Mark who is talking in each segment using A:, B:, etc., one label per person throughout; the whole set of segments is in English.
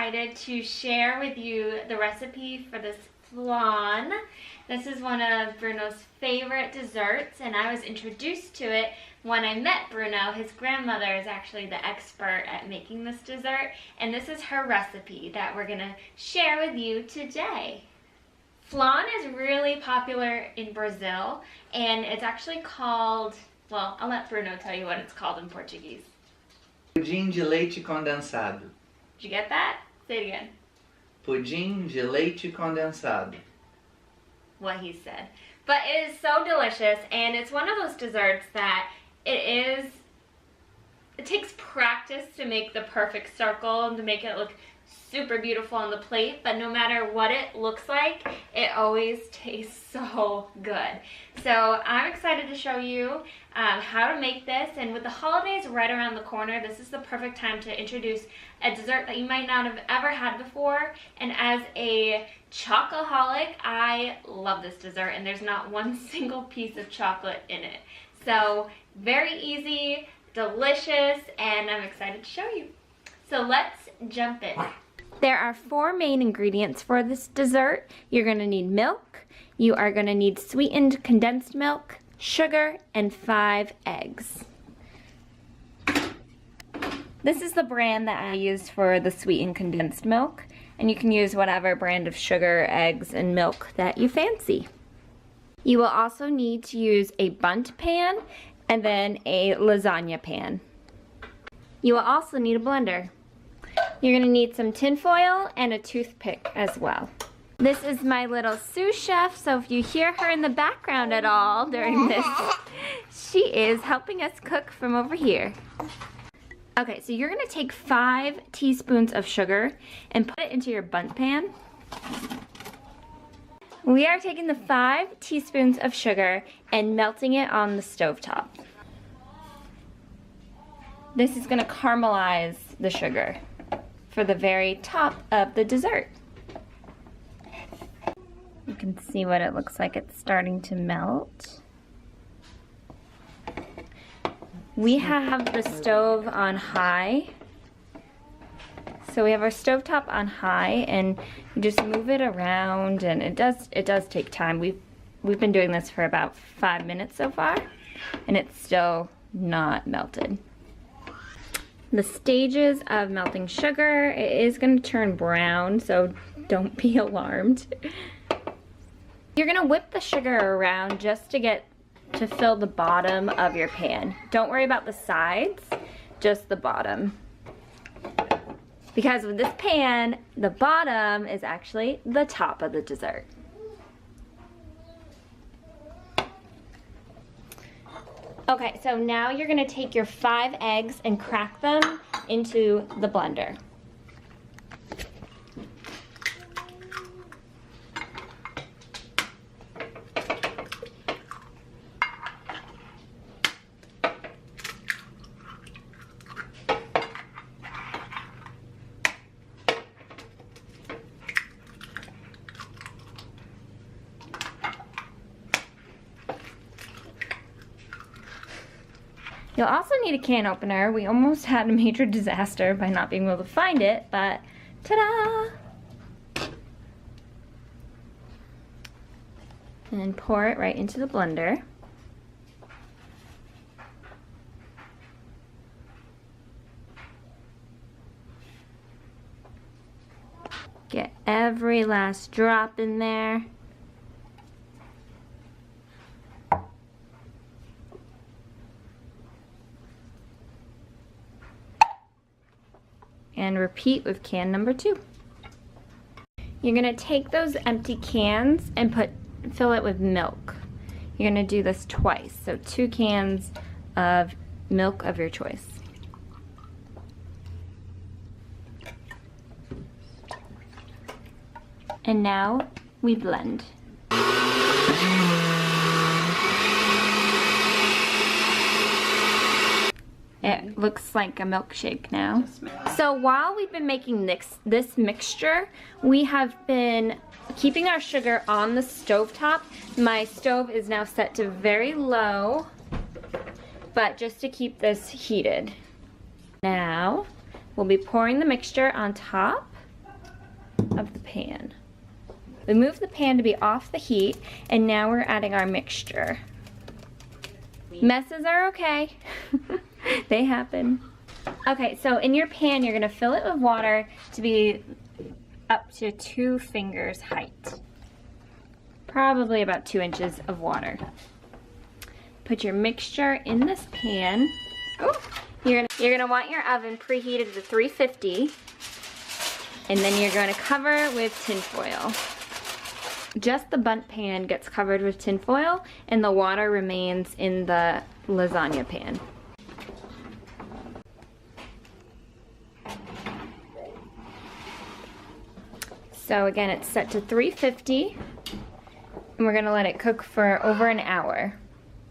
A: excited to share with you the recipe for this flan. This is one of Bruno's favorite desserts, and I was introduced to it when I met Bruno. His grandmother is actually the expert at making this dessert, and this is her recipe that we're gonna share with you today. Flan is really popular in Brazil, and it's actually called, well, I'll let Bruno tell you what it's called in Portuguese.
B: Pudim de leite condensado.
A: Did you get that? Say it again.
B: Pudim de leite condensado.
A: What he said. But it is so delicious, and it's one of those desserts that it takes practice to make the perfect circle and to make it look super beautiful on the plate, but no matter what it looks like, it always tastes so good. So I'm excited to show you how to make this, and with the holidays right around the corner, this is the perfect time to introduce a dessert that you might not have ever had before. And as a chocoholic, I love this dessert, and there's not one single piece of chocolate in it. So very easy, delicious, and I'm excited to show you. So let's jump in. There are 4 main ingredients for this dessert. You're gonna need milk, you are gonna need sweetened condensed milk, sugar, and 5 eggs. This is the brand that I use for the sweetened condensed milk, and you can use whatever brand of sugar, eggs, and milk that you fancy. You will also need to use a bundt pan and then a lasagna pan. You will also need a blender. You're gonna need some tin foil and a toothpick as well. This is my little sous chef, so if you hear her in the background at all during this, she is helping us cook from over here. Okay, so you're gonna take 5 teaspoons of sugar and put it into your bundt pan. We are taking the 5 teaspoons of sugar and melting it on the stovetop. This is gonna caramelize the sugar for the very top of the dessert. You can see what it looks like. It's starting to melt. We have the stove on high. So we have our stovetop on high, and you just move it around, and it does take time. We've been doing this for about 5 minutes so far, and it's still not melted. The stages of melting sugar, it is going to turn brown, so don't be alarmed. You're going to whip the sugar around just to fill the bottom of your pan. Don't worry about the sides, just the bottom. Because with this pan, the bottom is actually the top of the dessert. Okay, so now you're gonna take your 5 eggs and crack them into the blender. You'll also need a can opener. We almost had a major disaster by not being able to find it, but ta-da! And pour it right into the blender. Get every last drop in there. And repeat with can number 2. You're gonna take those empty cans and fill it with milk. You're gonna do this twice, so 2 cans of milk of your choice. And now we blend. It looks like a milkshake now. So while we've been making this mixture, we have been keeping our sugar on the stovetop. My stove is now set to very low, but just to keep this heated. Now, we'll be pouring the mixture on top. of the pan. We moved the pan to be off the heat, and now we're adding our mixture. Messes are okay. They happen. Okay, so in your pan, you're gonna fill it with water to be up to 2 fingers height. Probably about 2 inches of water. Put your mixture in this pan. Oh, you're gonna want your oven preheated to 350, and then you're gonna cover with tin foil. Just the bundt pan gets covered with tin foil, and the water remains in the lasagna pan. So again, it's set to 350, and we're gonna let it cook for over an hour.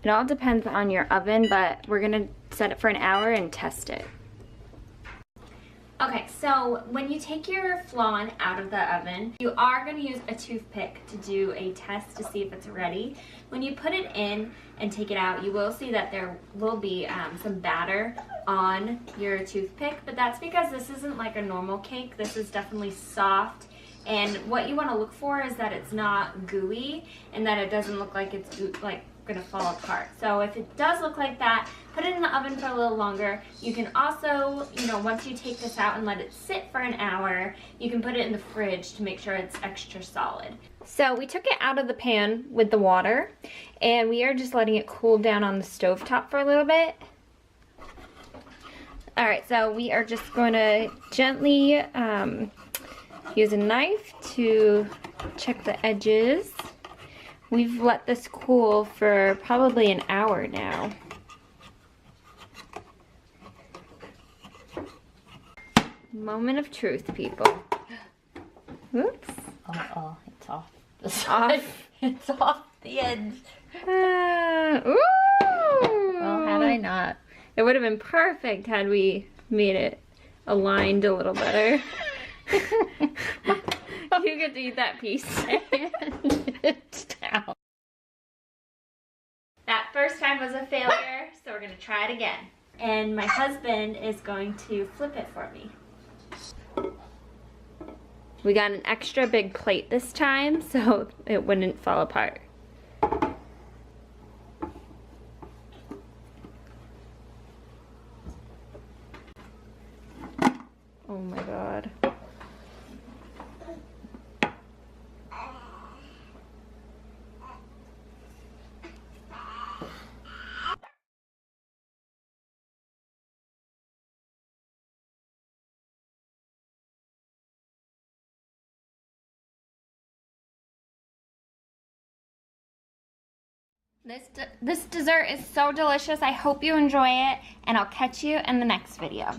A: It all depends on your oven, but we're gonna set it for an hour and test it. Okay, so when you take your flan out of the oven, you are going to use a toothpick to do a test to see if it's ready. When you put it in and take it out, you will see that there will be some batter on your toothpick, but that's because this isn't like a normal cake. This is definitely soft, and what you want to look for is that it's not gooey and that it doesn't look like it's like gonna fall apart. So if it does look like that, put it in the oven for a little longer. You can also, once you take this out and let it sit for an hour, you can put it in the fridge to make sure it's extra solid. So we took it out of the pan with the water, and we are just letting it cool down on the stovetop for a little bit. Alright, so we are just going to gently use a knife to check the edges. We've let this cool for probably an hour now. Moment of truth, people. Oops.
C: Oh, it's off the side. It's off the edge.
A: Ooh.
C: Well, had I not.
A: It would have been perfect had we made it aligned a little better. You get to eat that piece.
C: It's down.
A: That first time was a failure, so we're going to try it again. And my husband is going to flip it for me. We got an extra big plate this time, so it wouldn't fall apart. Oh my God. This dessert is so delicious. I hope you enjoy it, and I'll catch you in the next video.